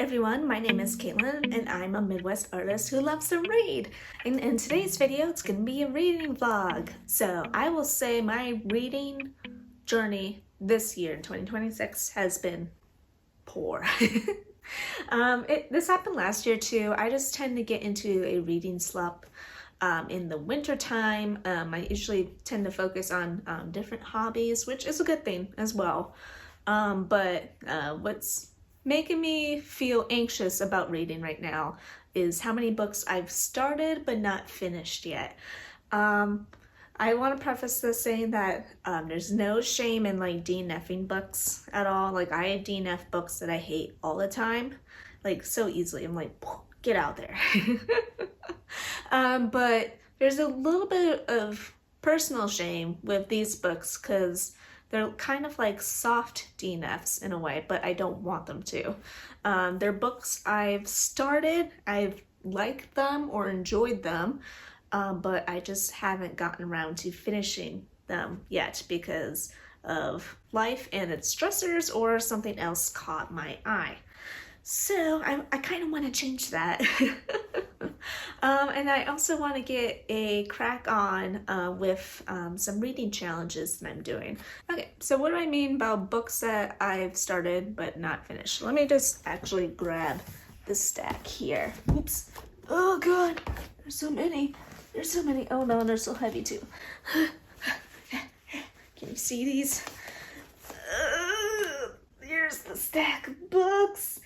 everyone, my name is Caitlin and I'm a Midwest artist who loves to read. And in today's video, it's going to be a reading vlog. So I will say my reading journey this year in 2026 has been poor. This happened last year too. I just tend to get into a reading slump in the winter time. I usually tend to focus on different hobbies, which is a good thing as well. But what's making me feel anxious about reading right now is how many books I've started but not finished yet. I want to preface this saying that there's no shame in like DNFing books at all. Like I DNF books that I hate all the time, like so easily. I'm like, get out there. But there's a little bit of personal shame with these books because they're kind of like soft DNFs in a way, but I don't want them to. They're books I've started, I've liked them or enjoyed them, but I just haven't gotten around to finishing them yet because of life and its stressors or something else caught my eye. So I kind of want to change that. And I also want to get a crack on with some reading challenges that I'm doing. Okay, so what do I mean about books that I've started but not finished? Let me just actually grab the stack here. Oops. Oh god, there's so many. There's so many. Oh no, they're so heavy too. Can you see these? Here's the stack of books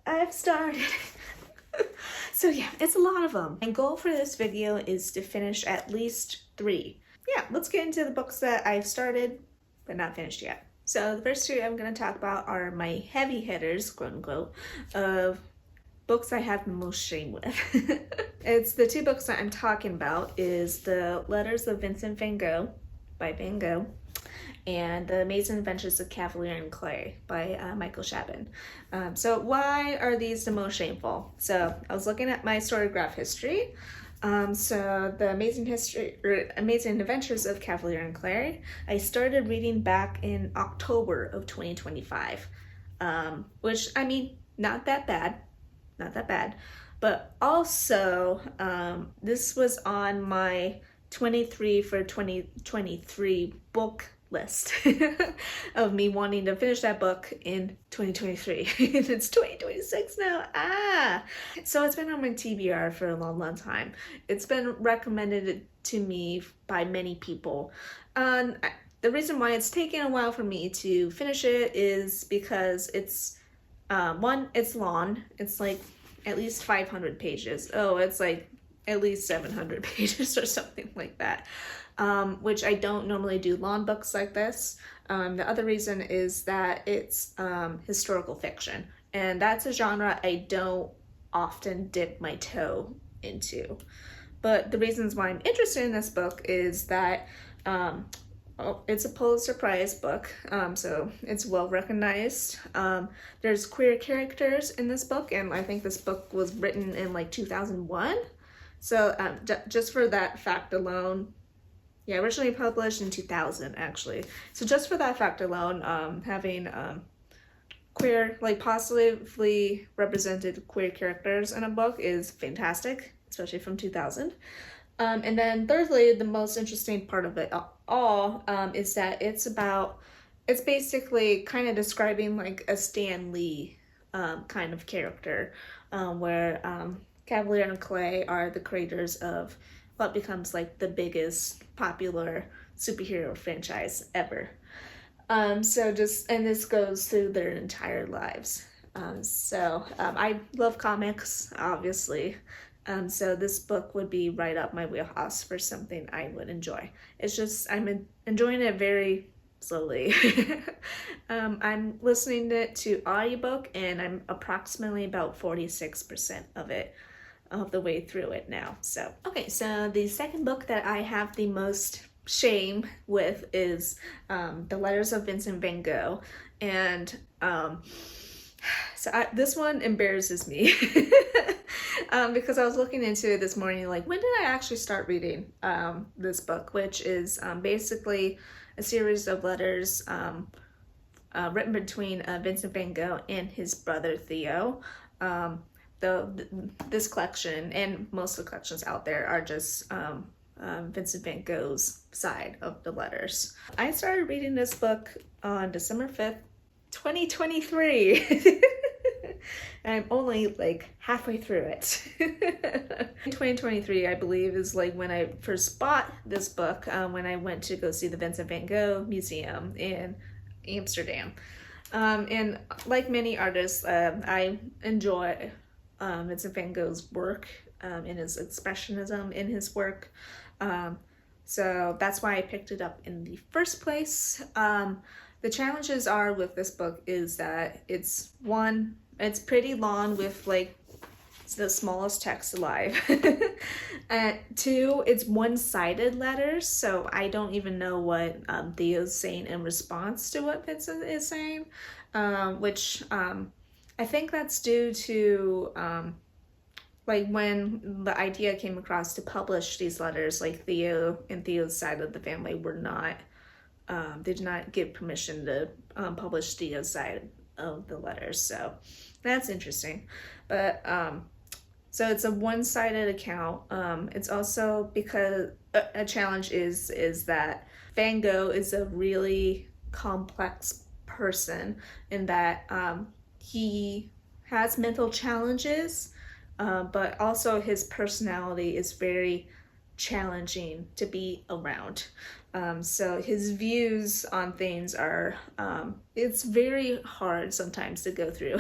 I've started. So yeah, it's a lot of them. My goal for this video is to finish at least 3. Yeah, let's get into the books that I've started but not finished yet. So the first 2 I'm going to talk about are my heavy hitters, quote unquote, of books I have the most shame with. It's the 2 books that I'm talking about is The Letters of Vincent van Gogh by Van Gogh and The Amazing Adventures of Cavalier and Clay by Michael Chabon. So why are these the most shameful? So I was looking at my Storygraph history. So The Amazing Adventures of Cavalier and Clay, I started reading back in October of 2025, which, I mean, not that bad, but also this was on my 23 for 2023 book list of me wanting to finish that book in 2023. And it's 2026 now. So it's been on my TBR for a long time. It's been recommended to me by many people. The reason why it's taken a while for me to finish it is because it's one, it's long. It's like at least 500 pages. Oh, it's like at least 700 pages or something like that. Which I don't normally do long books like this. The other reason is that it's historical fiction, and that's a genre I don't often dip my toe into. But the reasons why I'm interested in this book is that it's a Pulitzer Prize book, so it's well recognized. There's queer characters in this book, and I think this book was written in like 2001. So just for that fact alone, yeah, originally published in 2000 actually. So just for that fact alone, having queer, like positively represented queer characters in a book is fantastic, especially from 2000. And then thirdly, the most interesting part of it all is that it's basically kind of describing like a Stan Lee kind of character, where Cavalier and Clay are the creators of what becomes like the biggest popular superhero franchise ever. And this goes through their entire lives. I love comics, obviously. So this book would be right up my wheelhouse for something I would enjoy. It's just, I'm enjoying it very slowly. I'm listening to audiobook and I'm approximately about 46% of the way through it now. So the second book that I have the most shame with is The Letters of Vincent van Gogh, and this one embarrasses me because I was looking into it this morning, like when did I actually start reading this book, which is basically a series of letters written between Vincent van Gogh and his brother Theo. this collection and most of the collections out there are just Vincent van Gogh's side of the letters. I started reading this book on December 5th, 2023. I'm only like halfway through it. 2023, I believe, is like when I first bought this book, when I went to go see the Vincent van Gogh Museum in Amsterdam. And like many artists, I enjoy Vincent van Gogh's work and his expressionism in his work. So that's why I picked it up in the first place. The challenges are with this book is that it's pretty long with like the smallest text alive. Two, it's one-sided letters, so I don't even know what Theo's saying in response to what Vincent is saying, which I think that's due to like when the idea came across to publish these letters, like Theo and Theo's side of the family were not, they did not give permission to publish Theo's side of the letters, so that's interesting. But so it's a one-sided account. It's also because a challenge is that Van Gogh is a really complex person in that he has mental challenges, but also his personality is very challenging to be around. So his views on things are, it's very hard sometimes to go through.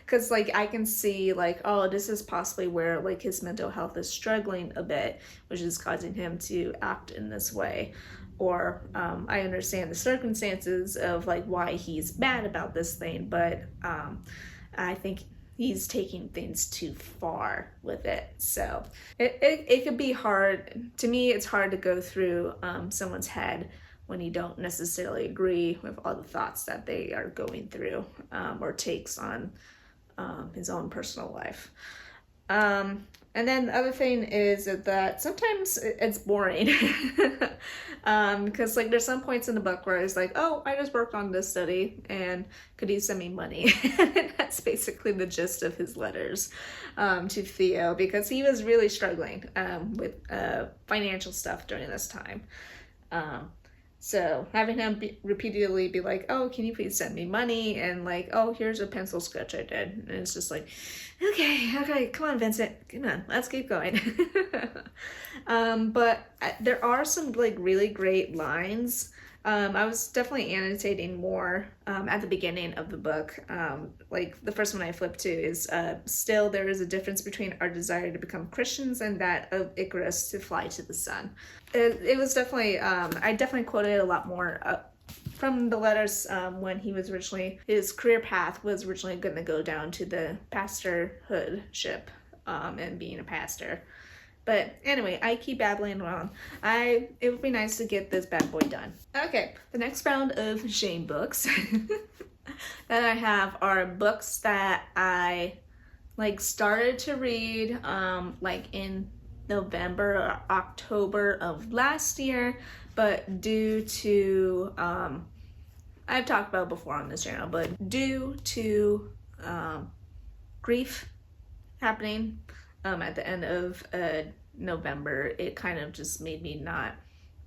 Because like I can see like, oh, this is possibly where like his mental health is struggling a bit, which is causing him to act in this way. Or I understand the circumstances of like why he's mad about this thing, but I think he's taking things too far with it. So it could be hard. To me, it's hard to go through someone's head when you don't necessarily agree with all the thoughts that they are going through or takes on his own personal life. And then the other thing is that sometimes it's boring. Because like there's some points in the book where it's like, oh, I just worked on this study and could you send me money? That's basically the gist of his letters to Theo, because he was really struggling with financial stuff during this time. So having him repeatedly be like, oh, can you please send me money? And like, oh, here's a pencil sketch I did. And it's just like, okay, come on, Vincent. Come on, let's keep going. But there are some like really great lines. I was definitely annotating more at the beginning of the book. Like the first one I flipped to is still there is a difference between our desire to become Christians and that of Icarus to fly to the sun. It was definitely, I definitely quoted a lot more from the letters when he was originally, his career path was originally going to go down to the pastorhoodship and being a pastor. But anyway, I keep babbling on. It would be nice to get this bad boy done. Okay, the next round of shame books that I have are books that I like started to read like in November or October of last year, but due to I've talked about it before on this channel, but due to grief happening at the end of November, it kind of just made me not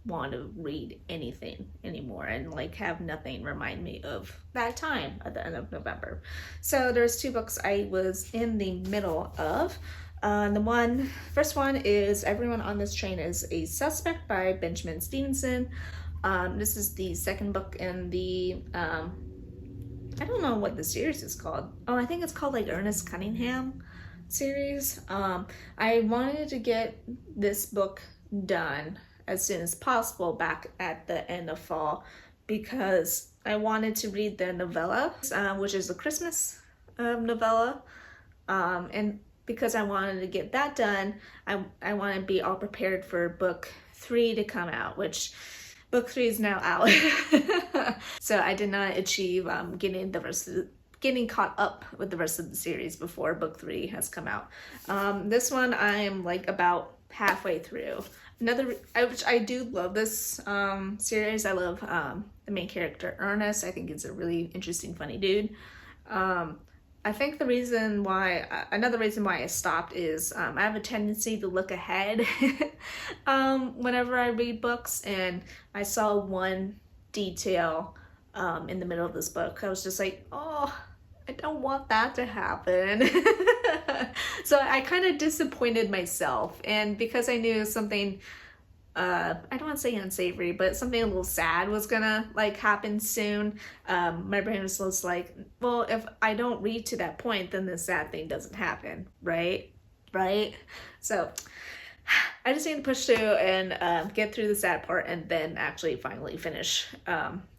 want to read anything anymore and like have nothing remind me of that time at the end of November. So there's two books I was in the middle of. The first one is Everyone on This Train is a Suspect by Benjamin Stevenson. This is the second book in the, I don't know what the series is called. Oh, I think it's called like Ernest Cunningham series. I wanted to get this book done as soon as possible back at the end of fall because I wanted to read the novella, which is a Christmas novella, and because I wanted to get that done, I want to be all prepared for book 3 to come out, which book 3 is now out. So I did not achieve getting caught up with the rest of the series before book 3 has come out. This one I'm like about halfway through. Which I do love this series. I love the main character Ernest. I think he's a really interesting, funny dude. I think the reason why, another reason why I stopped is I have a tendency to look ahead whenever I read books, and I saw one detail in the middle of this book. I was just like, oh, I don't want that to happen. So I kind of disappointed myself, and because I knew something I don't want to say unsavory, but something a little sad was gonna like happen soon. My brain was just like, well, if I don't read to that point, then the sad thing doesn't happen, right? So I just need to push through and get through the sad part, and then actually finally finish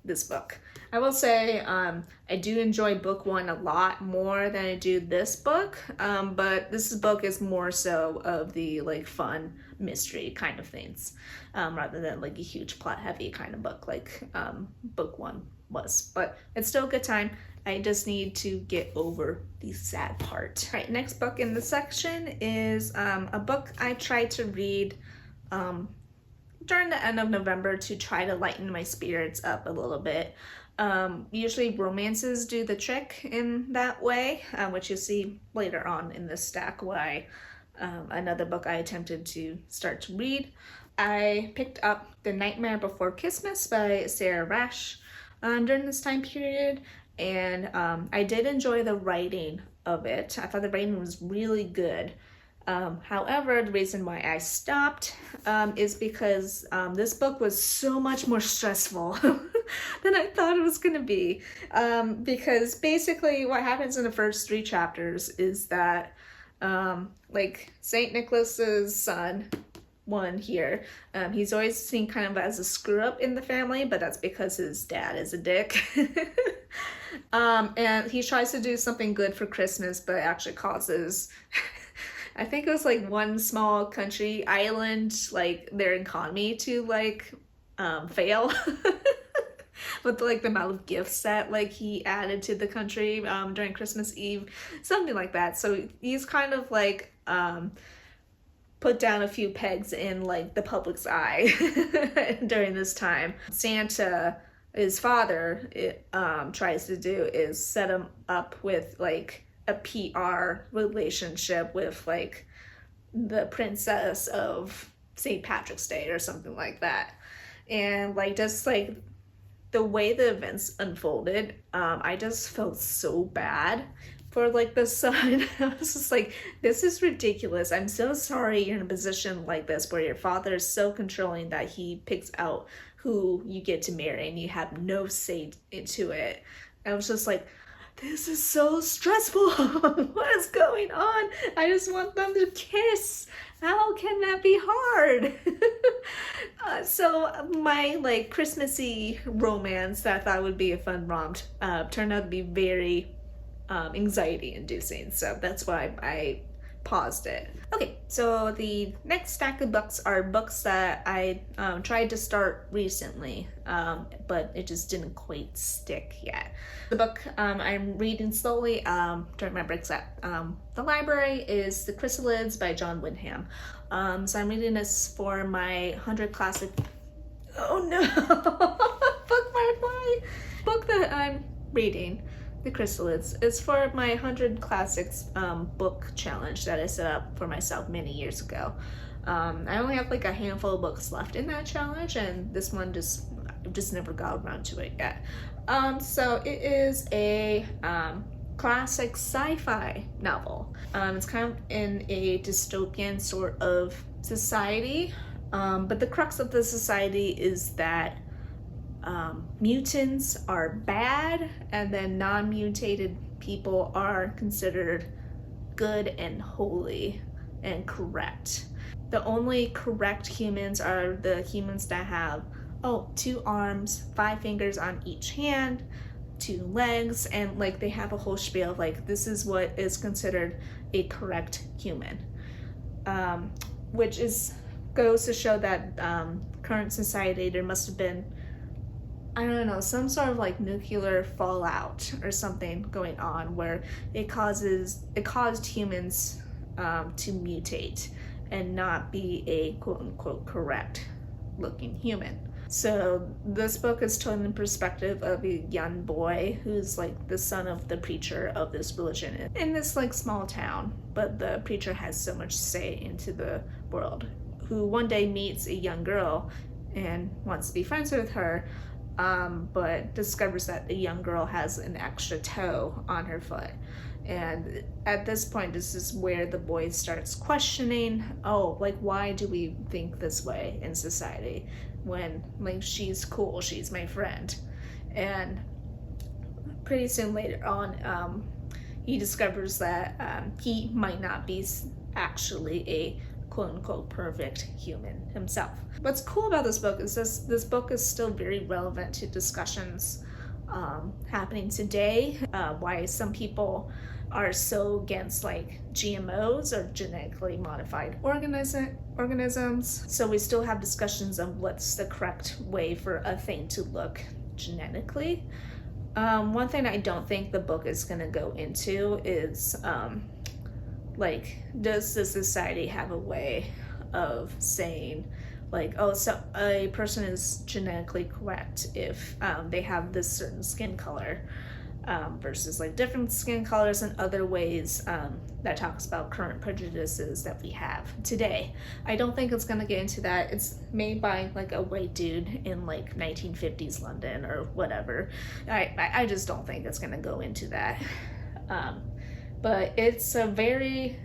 this book. I will say I do enjoy book one a lot more than I do this book, but this book is more so of the like fun mystery kind of things, rather than like a huge plot heavy kind of book like book one was. But it's still a good time. I just need to get over the sad part. All right, next book in the section is a book I tried to read during the end of November to try to lighten my spirits up a little bit. Usually romances do the trick in that way, which you'll see later on in this stack why another book I attempted to start to read. I picked up The Nightmare Before Christmas by Sarah Rash during this time period, and I did enjoy the writing of it. I thought the writing was really good. However, the reason why I stopped is because this book was so much more stressful than I thought it was going to be. Because basically what happens in the first 3 chapters is that like St. Nicholas's son, one here, he's always seen kind of as a screw up in the family, but that's because his dad is a dick. And he tries to do something good for Christmas, but actually causes I think it was like one small country island, like their economy to like fail with like the amount of gifts that like he added to the country during Christmas Eve, something like that. So he's kind of like put down a few pegs in like the public's eye during this time. Santa, his father, tries to do is set him up with like a PR relationship with like the princess of St. Patrick's Day or something like that. And like just like the way the events unfolded, I just felt so bad for like the son. I was just like, this is ridiculous. I'm so sorry you're in a position like this where your father is so controlling that he picks out who you get to marry and you have no say into it. I was just like, this is so stressful. What is going on? I just want them to kiss. How can that be hard? So my like Christmassy romance that I thought would be a fun romp turned out to be very anxiety inducing. So that's why I paused it. Okay, so the next stack of books are books that I tried to start recently, but it just didn't quite stick yet. The book I'm reading slowly during my breaks at the library is The Chrysalids by John Wyndham. So I'm reading this for my 100 classic... Oh no! Book that I'm reading, The Chrysalids, is for my 100 Classics book challenge that I set up for myself many years ago. I only have like a handful of books left in that challenge, and this one just never got around to it yet. So it is a classic sci-fi novel. It's kind of in a dystopian sort of society, but the crux of the society is that mutants are bad, and then non-mutated people are considered good and holy and correct. The only correct humans are the humans that have 2 arms, 5 fingers on each hand, 2 legs, and like they have a whole spiel of like, this is what is considered a correct human, which goes to show that current society, there must have been, I don't know, some sort of like nuclear fallout or something going on where it caused humans to mutate and not be a quote unquote correct looking human. So this book is told in the perspective of a young boy who's like the son of the preacher of this religion in this like small town, but the preacher has so much say into the world, who one day meets a young girl and wants to be friends with her, but discovers that the young girl has an extra toe on her foot. And at this point, this is where the boy starts questioning, oh, like, why do we think this way in society when, like, she's cool, she's my friend? And pretty soon later on, he discovers that he might not be actually a quote-unquote perfect human himself. What's cool about this book is this book is still very relevant to discussions happening today, why some people are so against like GMOs or genetically modified organisms. So we still have discussions of what's the correct way for a thing to look genetically. One thing I don't think the book is going to go into is like, does the society have a way of saying like, oh, so a person is genetically correct if they have this certain skin color, versus like different skin colors and other ways that talks about current prejudices that we have today. I don't think it's going to get into that. It's made by like a white dude in like 1950s London or whatever. I just don't think it's going to go into that. But it's very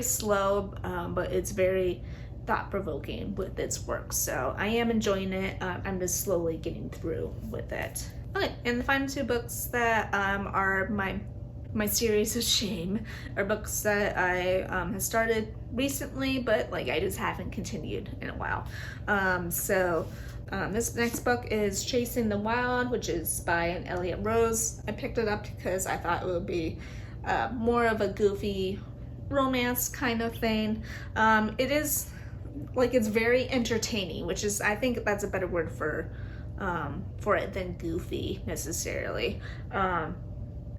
slow, but it's very thought-provoking with its work. So I am enjoying it. I'm just slowly getting through with it. Okay, and the final two books that are my series of shame are books that I have started recently, but like I just haven't continued in a while. This next book is Chasing the Wild, which is by an Elliot Rose. I picked it up because I thought it would be more of a goofy romance kind of thing. It is like, it's very entertaining, which is, I think that's a better word for it than goofy necessarily.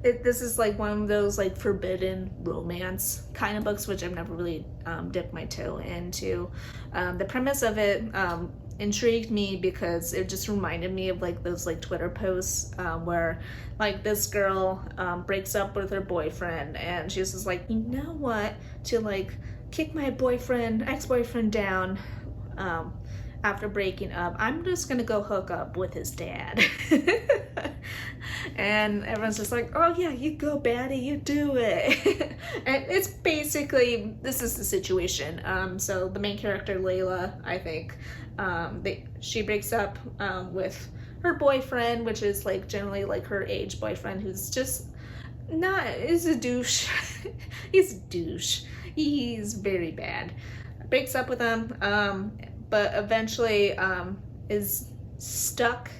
This is like one of those like forbidden romance kind of books, which I've never really dipped my toe into. The premise of it intrigued me because it just reminded me of like those like Twitter posts where like this girl breaks up with her boyfriend and she's just like, you know what, to like kick my ex-boyfriend down after breaking up, I'm just gonna go hook up with his dad. And everyone's just like, oh yeah, you go baddie, you do it. And it's basically, this is the situation. So the main character, Layla, I think, she breaks up with her boyfriend, which is like generally like her age boyfriend, who's just is a douche. He's a douche. He's very bad. Breaks up with him, but eventually is stuck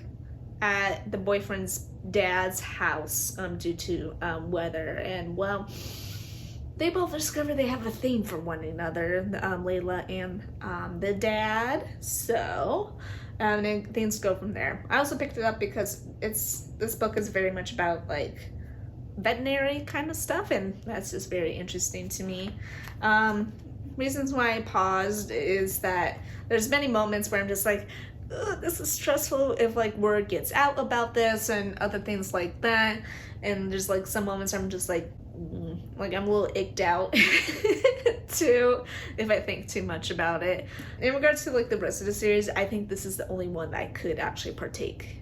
at the boyfriend's dad's house due to weather, and well, they both discover they have a thing for one another, Layla and the dad. So and things go from there. I also picked it up because this book is very much about like veterinary kind of stuff, and that's just very interesting to me. Reasons why I paused is that there's many moments where I'm just like, this is stressful if like word gets out about this and other things like that, and there's like some moments I'm just like I'm a little icked out too if I think too much about it. In regards to like the rest of the series, I think this is the only one that I could actually partake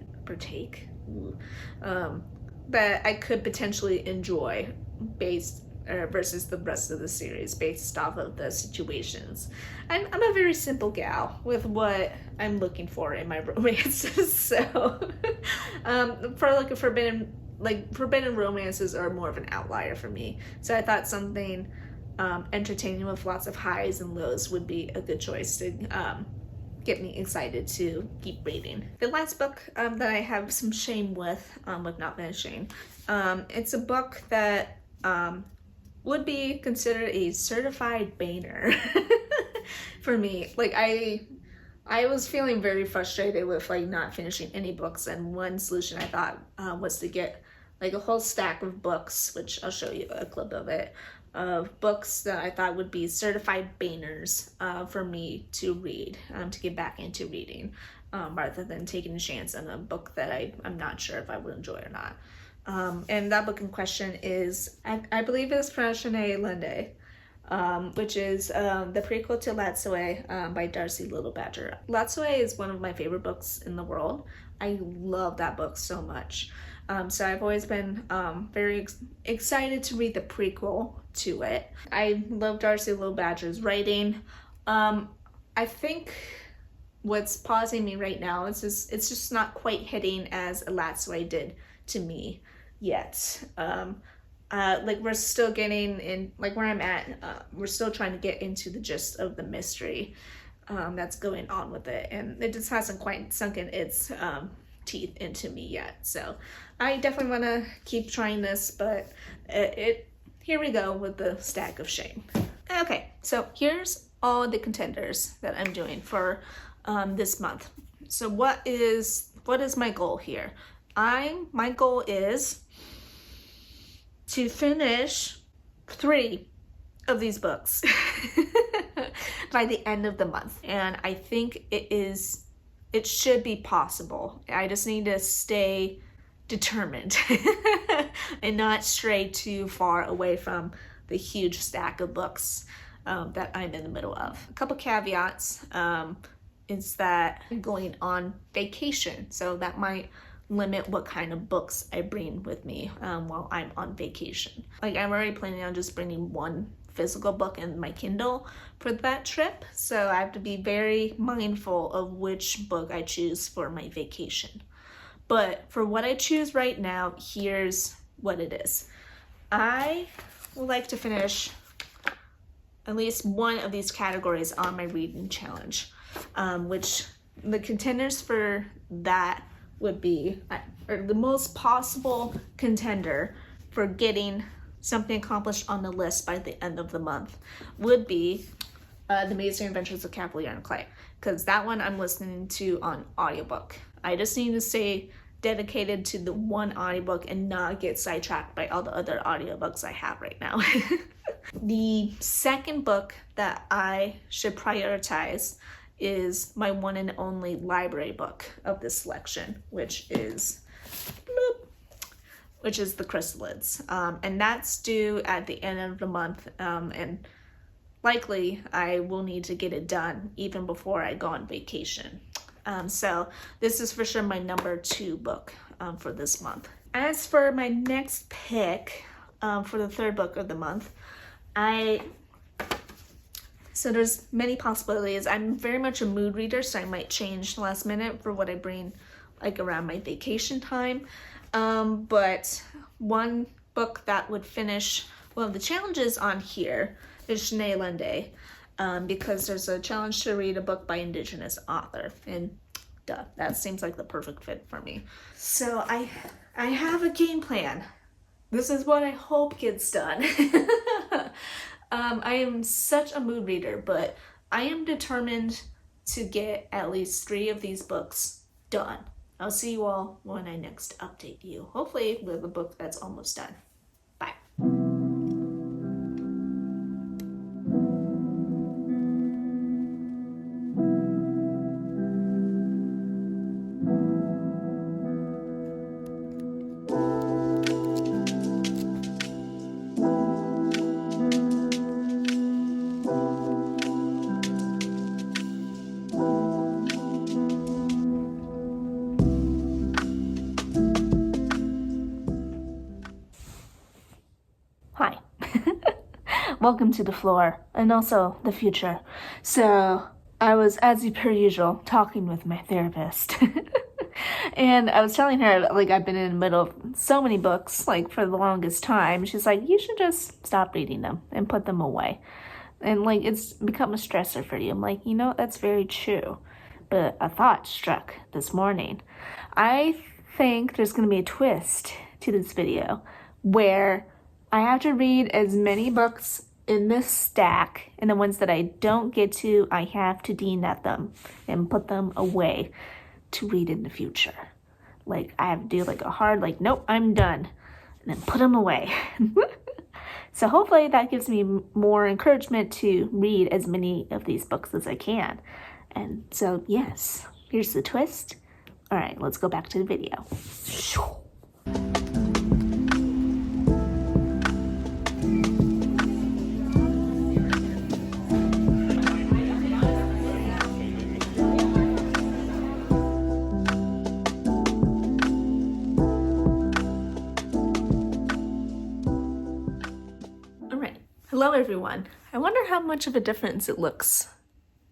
that I could potentially enjoy versus the rest of the series based off of the situations. I'm a very simple gal with what I'm looking for in my romances, so for like a forbidden romances are more of an outlier for me. So I thought something entertaining with lots of highs and lows would be a good choice to get me excited to keep reading. The last book that I have some shame with not finishing, it's a book that would be considered a certified banner for me. Like I was feeling very frustrated with like not finishing any books, and one solution I thought was to get like a whole stack of books, which I'll show you a clip of it, of books that I thought would be certified banners for me to read, to get back into reading. rather than taking a chance on a book that I'm not sure if I would enjoy or not. And that book in question is, I believe it's Prashane Lende, which is the prequel to Latsue by Darcy Little Badger. Latsue is one of my favorite books in the world. I love that book so much. So I've always been very excited to read the prequel to it. I love Darcy Little Badger's writing. I think what's pausing me right now is it's just not quite hitting as Latsue did to me yet. Like we're still getting in, like where I'm at, we're still trying to get into the gist of the mystery that's going on with it, and it just hasn't quite sunken its teeth into me yet. So I definitely want to keep trying this, but here we go with the stack of shame. Okay, so here's all the contenders that I'm doing for this month. So what is my goal here? My goal is to finish 3 of these books by the end of the month, and I think it should be possible. I just need to stay determined and not stray too far away from the huge stack of books that I'm in the middle of. A couple caveats is that I'm going on vacation, so that might limit what kind of books I bring with me while I'm on vacation. Like I'm already planning on just bringing 1 physical book in my Kindle for that trip, so I have to be very mindful of which book I choose for my vacation. But for what I choose right now, here's what it is. I would like to finish at least 1 of these categories on my reading challenge, which the contenders for that would be, or the most possible contender for getting something accomplished on the list by the end of the month would be The Amazing Adventures of Cavalier and Clay, because that one I'm listening to on audiobook. I just need to stay dedicated to the 1 audiobook and not get sidetracked by all the other audiobooks I have right now. The second book that I should prioritize is my one and only library book of this selection, which is The Chrysalids. And that's due at the end of the month, and likely I will need to get it done even before I go on vacation. So this is for sure my number 2 book for this month. As for my next pick for the 3rd book of the month, so there's many possibilities. I'm very much a mood reader, so I might change last minute for what I bring like around my vacation time. But one book that would finish one of the challenges on here is Shanae Lende, because there's a challenge to read a book by Indigenous author, and duh, that seems like the perfect fit for me. So I have a game plan. This is what I hope gets done. I am such a mood reader, but I am determined to get at least 3 of these books done. I'll see you all when I next update you. Hopefully with a book that's almost done. Bye. Hi. Welcome to the floor, and also the future. So I was, as per usual, talking with my therapist. And I was telling her, like, I've been in the middle of so many books, like, for the longest time. She's like, you should just stop reading them and put them away. And, like, it's become a stressor for you. I'm like, you know, that's very true. But a thought struck this morning. I think there's going to be a twist to this video where I have to read as many books in this stack, and the ones that I don't get to, I have to de-net them and put them away to read in the future. Like, I have to do like a hard, like, nope, I'm done, and then put them away. So hopefully that gives me more encouragement to read as many of these books as I can. And so, yes, Here's the twist. All right, let's go back to the video. All right, hello everyone. I wonder how much of a difference it looks.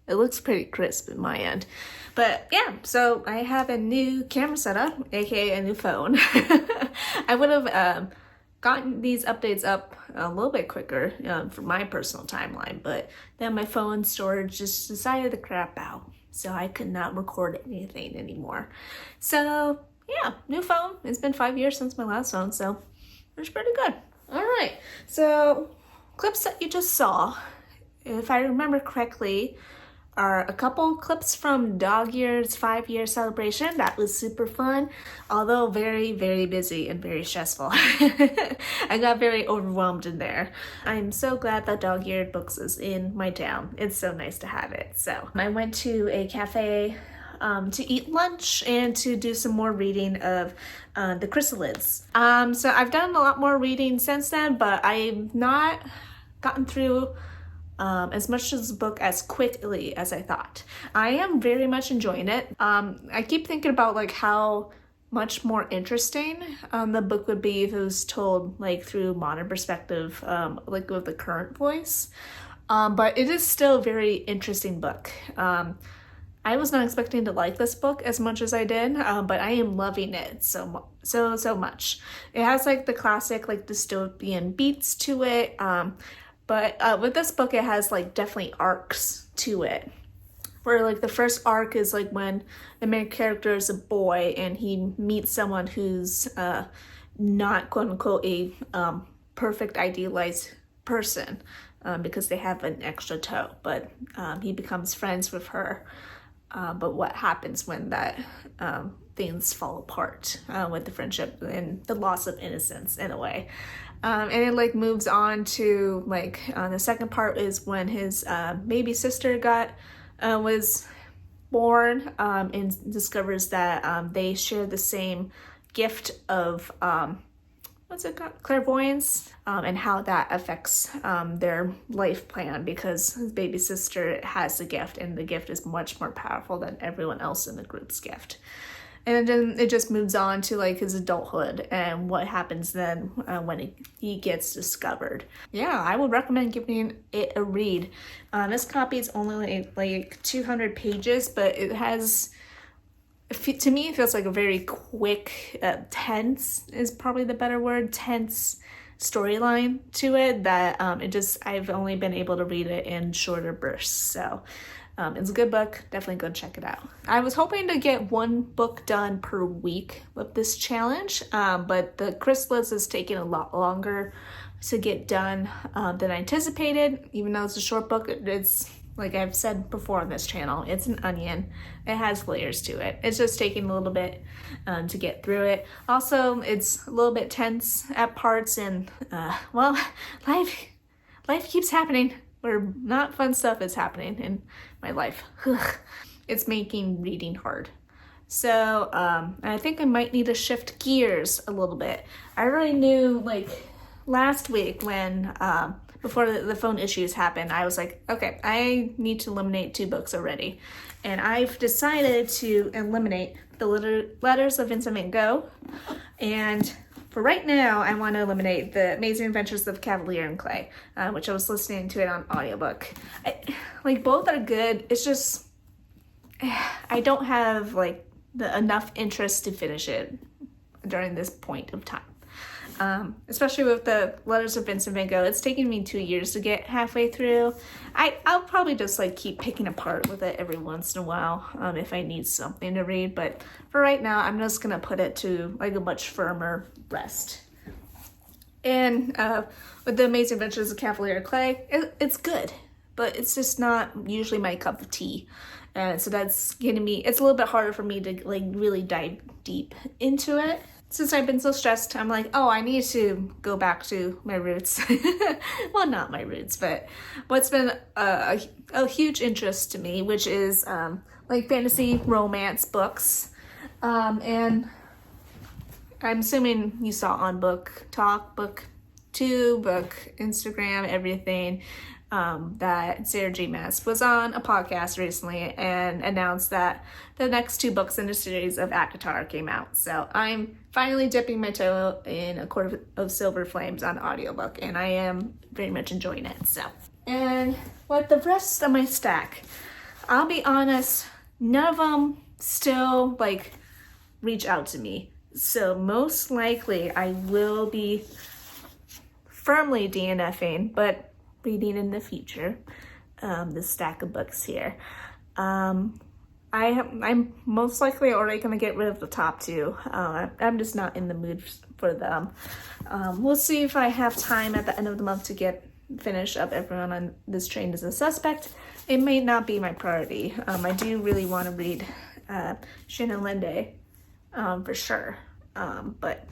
It looks pretty crisp in my end. But yeah, so I have a new camera setup, aka a new phone. I would have gotten these updates up a little bit quicker for my personal timeline, but then my phone storage just decided to crap out, so I could not record anything anymore. So yeah, new phone. It's been 5 years since my last phone, so it's pretty good. All right, so clips that you just saw, if I remember correctly, are a couple clips from Dog Year's 5-year celebration. That was super fun, although very, very busy and very stressful. I got very overwhelmed in there. I'm so glad that Dog Year Books is in my town. It's so nice to have it. So I went to a cafe to eat lunch and to do some more reading of the chrysalids. So I've done a lot more reading since then, but I've not gotten through as much of the book as quickly as I thought. I am very much enjoying it. I keep thinking about like how much more interesting the book would be if it was told like through modern perspective, like with the current voice. But it is still a very interesting book. I was not expecting to like this book as much as I did, but I am loving it so much. It has like the classic like dystopian beats to it. But with this book, it has like definitely arcs to it. Where like the first arc is like when the main character is a boy and he meets someone who's not quote unquote a perfect idealized person because they have an extra toe, but he becomes friends with her. But what happens when that things fall apart with the friendship and the loss of innocence in a way. And it like moves on to like the second part is when his baby sister was born and discovers that they share the same gift of what's it called? Clairvoyance, and how that affects their life plan because his baby sister has the gift and the gift is much more powerful than everyone else in the group's gift. And then it just moves on to like his adulthood and what happens then when he gets discovered. Yeah, I would recommend giving it a read. This copy is only like 200 pages, but it has, to me, it feels like a very quick, tense is probably the better word, tense storyline to it that I've only been able to read it in shorter bursts. So it's a good book. Definitely go check it out. I was hoping to get one book done per week with this challenge, but the chrysalids is taking a lot longer to get done than I anticipated. Even though it's a short book, it's like I've said before on this channel, it's an onion. It has layers to it. It's just taking a little bit to get through it. Also, it's a little bit tense at parts and, well, life keeps happening. Where not fun stuff is happening in my life. It's making reading hard. So I think I might need to shift gears a little bit. I already knew like last week when, before the phone issues happened, I was like, okay, I need to eliminate 2 books already. And I've decided to eliminate the Letters of Vincent Van Gogh. And for right now, I want to eliminate The Amazing Adventures of Cavalier and Clay, which I was listening to it on audiobook. Like both are good. It's just, I don't have like enough interest to finish it during this point of time. Especially with the Letters of Vincent Van Gogh, it's taken me 2 years to get halfway through. I'll probably just like keep picking apart with it every once in a while if I need something to read, but for right now I'm just gonna put it to like a much firmer rest. And with The Amazing Adventures of Cavalier and Clay, it's good, but it's just not usually my cup of tea. So that's getting me, it's a little bit harder for me to like really dive deep into it. Since I've been so stressed, I'm like, oh, I need to go back to my roots. Well, not my roots, but what's been a huge interest to me, which is like fantasy romance books. And I'm assuming you saw on Book Talk, BookTube, Book Instagram, everything, that Sarah J. Maas was on a podcast recently and announced that the next 2 books in the series of ACOTAR came out. So I'm finally dipping my toe in A Court of Silver Flames on audiobook, and I am very much enjoying it. So, and with the rest of my stack, I'll be honest, none of them still like reach out to me. So most likely I will be firmly DNFing, but reading in the future, the stack of books here. I'm most likely already going to get rid of the top 2. I'm just not in the mood for them. We'll see if I have time at the end of the month to finish up everyone on this Train as a Suspect. It may not be my priority. I do really want to read Shannon Lende, for sure. But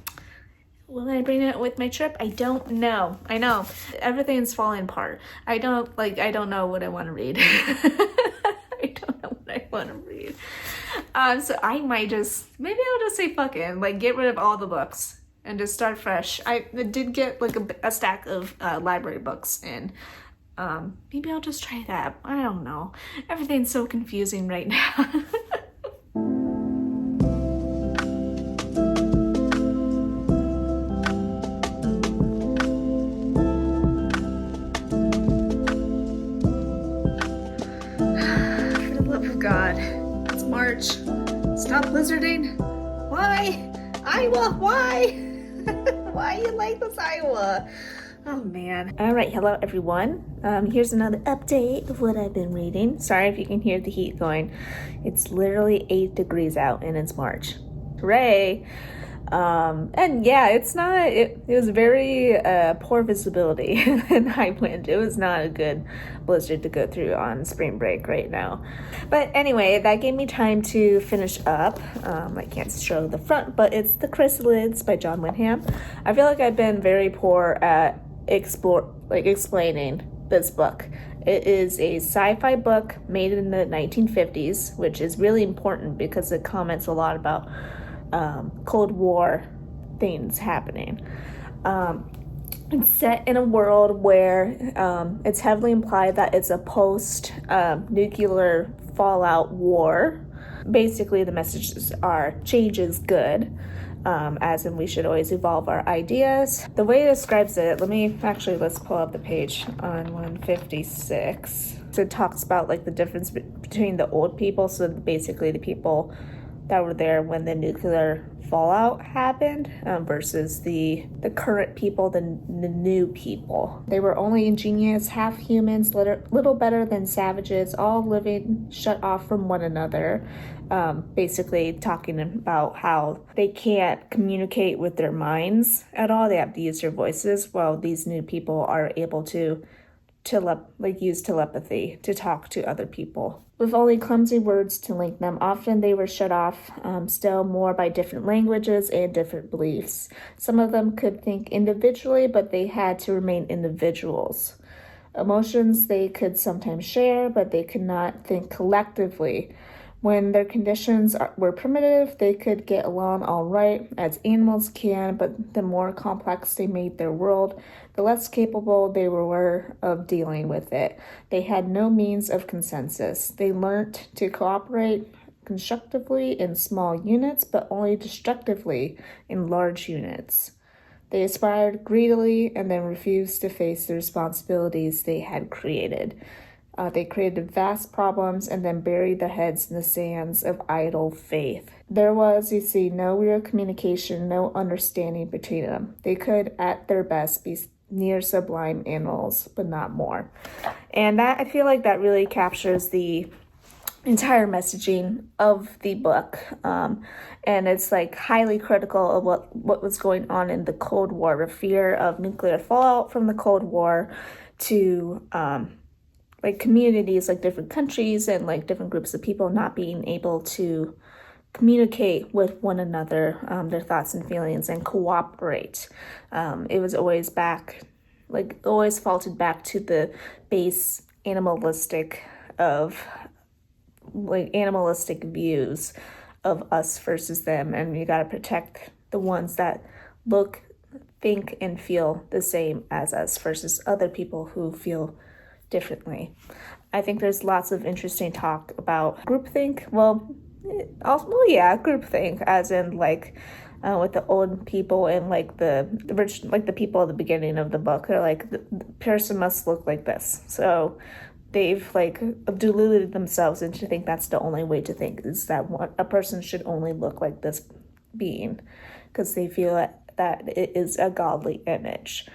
will I bring it with my trip? I don't know. I know everything's falling apart. I don't know what I want to read. I don't know what I want to read. So I might maybe I'll just say fuck it, like get rid of all the books and just start fresh. I did get like a stack of library books, and maybe I'll just try that. I don't know. Everything's so confusing right now. God, it's March. Stop blizzarding. Why? Iowa, why? Why you like this Iowa? Oh man. All right, hello everyone. Here's another update of what I've been reading. Sorry if you can hear the heat going. It's literally 8 degrees out and it's March. Hooray. And yeah, it was very poor visibility and high wind. It was not a good blizzard to go through on spring break right now. But anyway, that gave me time to finish up. I can't show the front, but it's The Chrysalids by John Wyndham. I feel like I've been very poor at explaining this book. It is a sci-fi book made in the 1950s, which is really important because it comments a lot about Cold War things happening. It's set in a world where it's heavily implied that it's a post-nuclear fallout war. Basically, the messages are change is good, as in we should always evolve our ideas. The way it describes it, let's pull up the page on 156. So it talks about like the difference between the old people, so basically the people that were there when the nuclear fallout happened, versus the current people, the new people. They were only ingenious, half humans, little better than savages, all living shut off from one another. Basically talking about how they can't communicate with their minds at all. They have to use their voices, while these new people are able to use telepathy to talk to other people. With only clumsy words to link them, often they were shut off still more by different languages and different beliefs. Some of them could think individually, but they had to remain individuals. Emotions they could sometimes share, but they could not think collectively. When their conditions were primitive, they could get along all right, as animals can, but the more complex they made their world, the less capable they were of dealing with it. They had no means of consensus. They learnt to cooperate constructively in small units, but only destructively in large units. They aspired greedily and then refused to face the responsibilities they had created. They created vast problems and then buried their heads in the sands of idle faith. There was, no real communication, no understanding between them. They could, at their best, be near sublime animals, but not more. And that, I feel like that really captures the entire messaging of the book. And it's like highly critical of what was going on in the Cold War, the fear of nuclear fallout from the Cold War to communities, like different countries and like different groups of people not being able to communicate with one another, their thoughts and feelings, and cooperate. It was always faulted back to the base animalistic of like animalistic views of us versus them, and you got to protect the ones that look, think, and feel the same as us versus other people who feel differently. I think there's lots of interesting talk about groupthink. Groupthink, as in like with the old people and like the rich, like the people at the beginning of the book. They're like, the person must look like this. So they've like deluded themselves into think that's the only way to think, is that a person should only look like this being, because they feel that it is a godly image.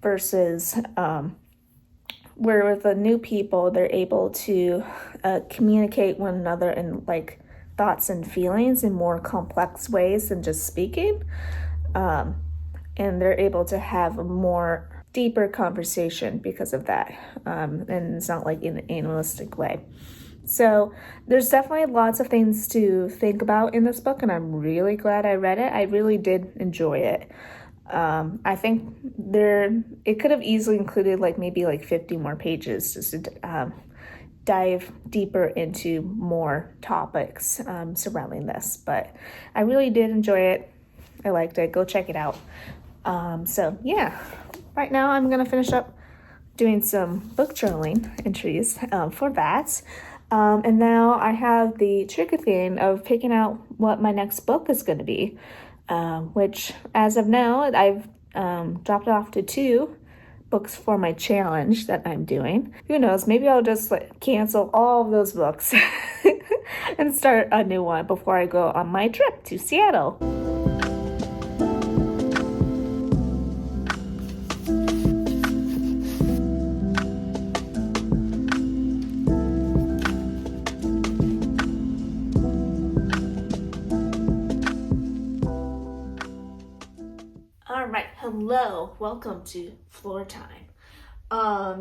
Versus where with the new people, they're able to communicate one another in like thoughts and feelings in more complex ways than just speaking. And they're able to have a more deeper conversation because of that. And it's not like in an animalistic way. So there's definitely lots of things to think about in this book, and I'm really glad I read it. I really did enjoy it. I think it could have easily included like maybe like 50 more pages just to dive deeper into more topics surrounding this, but I really did enjoy it. I liked it. Go check it out. So yeah, right now I'm gonna finish up doing some book journaling entries for that. And now I have the tricky thing of picking out what my next book is going to be, which as of now, I've dropped off to 2 books for my challenge that I'm doing. Who knows, maybe I'll just like cancel all of those books and start a new one before I go on my trip to Seattle. Hello, welcome to floor time.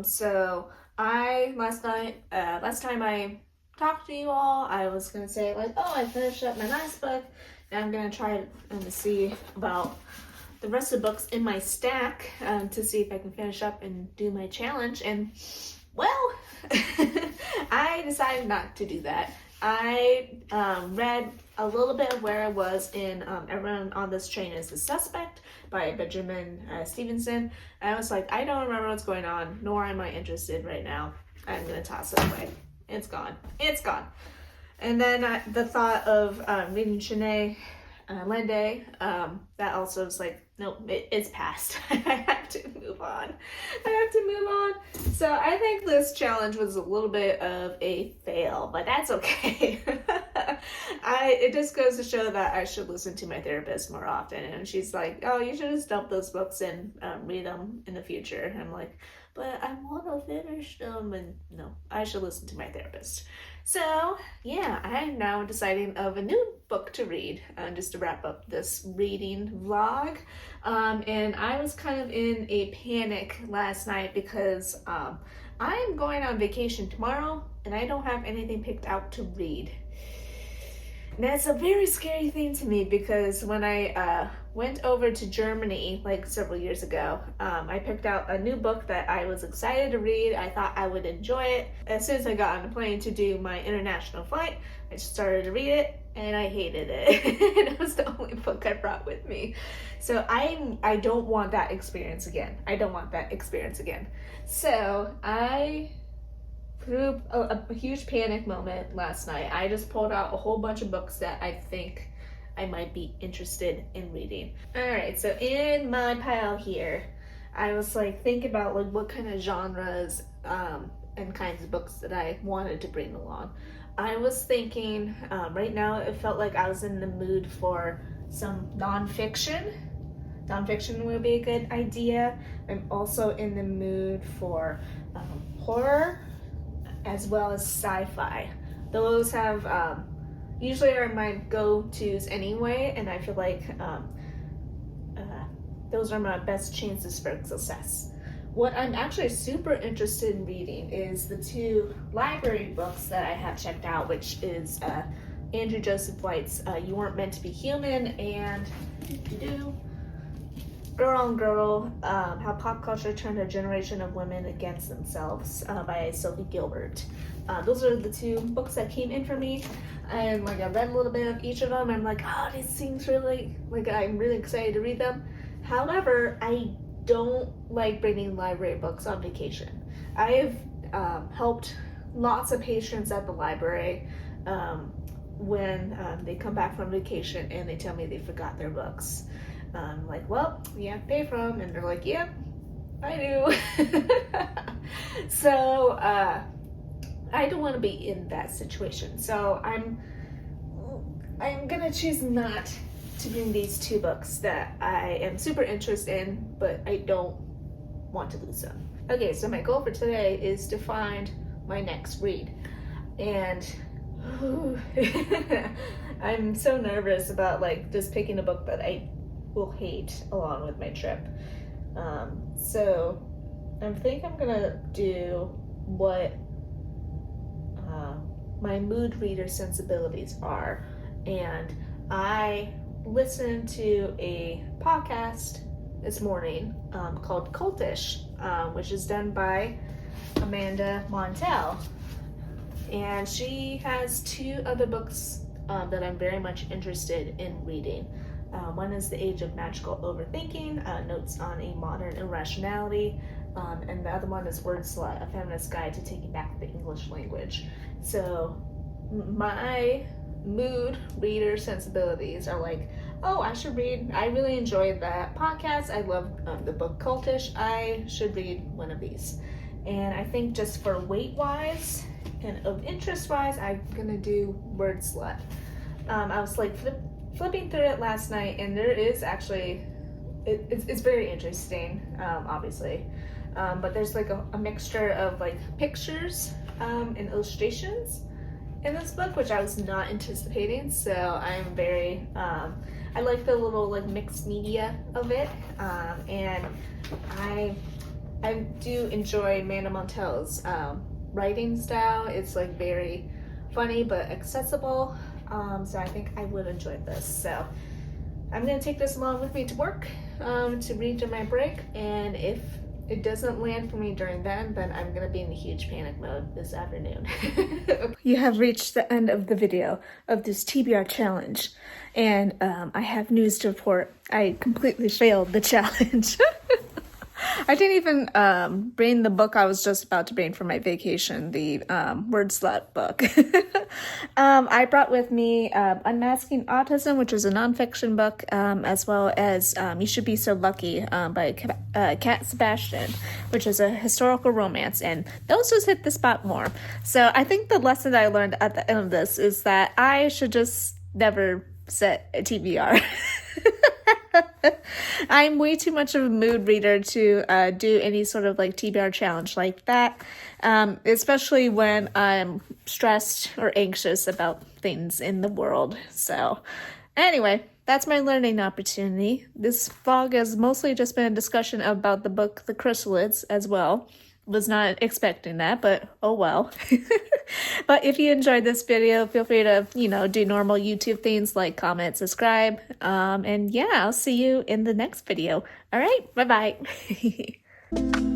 So last time I talked to you all, I was gonna say like, oh, I finished up my last book, and I'm gonna try to see about the rest of the books in my stack to see if I can finish up and do my challenge. And well, I decided not to do that. I read a little bit of where I was in Everyone on This Train is a Suspect by Benjamin Stevenson. And I was like, I don't remember what's going on, nor am I interested right now. I'm going to toss it away. It's gone. It's gone. And then the thought of reading Shanae Lende, that also was like, nope, it's past. I have to move on. So I think this challenge was a little bit of a fail, but that's okay. It just goes to show that I should listen to my therapist more often. And she's like, oh, you should just dump those books and read them in the future. And I'm like, but I want to finish them. And no, I should listen to my therapist. So yeah, I'm now deciding of a new book to read, just to wrap up this reading vlog. And I was kind of in a panic last night because I'm going on vacation tomorrow and I don't have anything picked out to read. And that's a very scary thing to me because when I went over to Germany like several years ago, I picked out a new book that I was excited to read. I thought I would enjoy it. As soon as I got on the plane to do my international flight, I just started to read it and I hated it. And it was the only book I brought with me. So I don't want that experience again. So I through a huge panic moment last night, I just pulled out a whole bunch of books that I think I might be interested in reading. Alright, so in my pile here, I was like thinking about like what kind of genres and kinds of books that I wanted to bring along. I was thinking, right now it felt like I was in the mood for some nonfiction. Nonfiction would be a good idea. I'm also in the mood for horror, as well as sci-fi. Those have usually are my go-tos anyway, and I feel like those are my best chances for success. What I'm actually super interested in reading is the 2 library books that I have checked out, which is Andrew Joseph White's You Weren't Meant to Be Human and Girl on Girl, How Pop Culture Turned a Generation of Women Against Themselves by Sophie Gilbert. Those are the two books that came in for me, and like I read a little bit of each of them. I'm like, oh, these things really, like I'm really excited to read them. However, I don't like bringing library books on vacation. I've helped lots of patients at the library when they come back from vacation and they tell me they forgot their books. Like, well, you have to pay for them, and they're like, yep, I do. So I don't want to be in that situation. So I'm gonna choose not to bring these two books that I am super interested in, but I don't want to lose them. Okay, so my goal for today is to find my next read, and I'm so nervous about like just picking a book that I will hate along with my trip. So I think I'm gonna do what my mood reader sensibilities are, and I listened to a podcast this morning called Cultish, which is done by Amanda Montell, and she has two other books that I'm very much interested in reading. One is The Age of Magical Overthinking, Notes on a Modern Irrationality, and the other one is Word Slut, A Feminist Guide to Taking Back the English Language. So my mood reader sensibilities are like, oh, I should read, I really enjoyed that podcast, I love the book Cultish, I should read one of these. And I think just for weight-wise and of interest-wise, I'm gonna do Word Slut. I was like flipping through it last night, and there is actually, it's very interesting, obviously, but there's like a mixture of like pictures and illustrations in this book, which I was not anticipating, so I'm very, I like the little like mixed media of it, and I do enjoy Amanda Montell's writing style. It's like very funny but accessible, so I think I would enjoy this. So I'm gonna take this along with me to work to read during my break, and if it doesn't land for me during then I'm gonna be in a huge panic mode this afternoon. You have reached the end of the video of this TBR challenge, and I have news to report. I completely failed the challenge. I didn't even bring the book I was just about to bring for my vacation, the Word Slut book. I brought with me Unmasking Autism, which is a nonfiction book, as well as You Should Be So Lucky by Cat Sebastian, which is a historical romance, and those just hit the spot more. So I think the lesson that I learned at the end of this is that I should just never set a TBR. I'm way too much of a mood reader to do any sort of like TBR challenge like that, especially when I'm stressed or anxious about things in the world. So anyway, that's my learning opportunity. This vlog has mostly just been a discussion about the book The Chrysalids as well. Was not expecting that, but oh well. But if you enjoyed this video, feel free to, do normal YouTube things like comment, subscribe, and yeah, I'll see you in the next video. All right, bye-bye.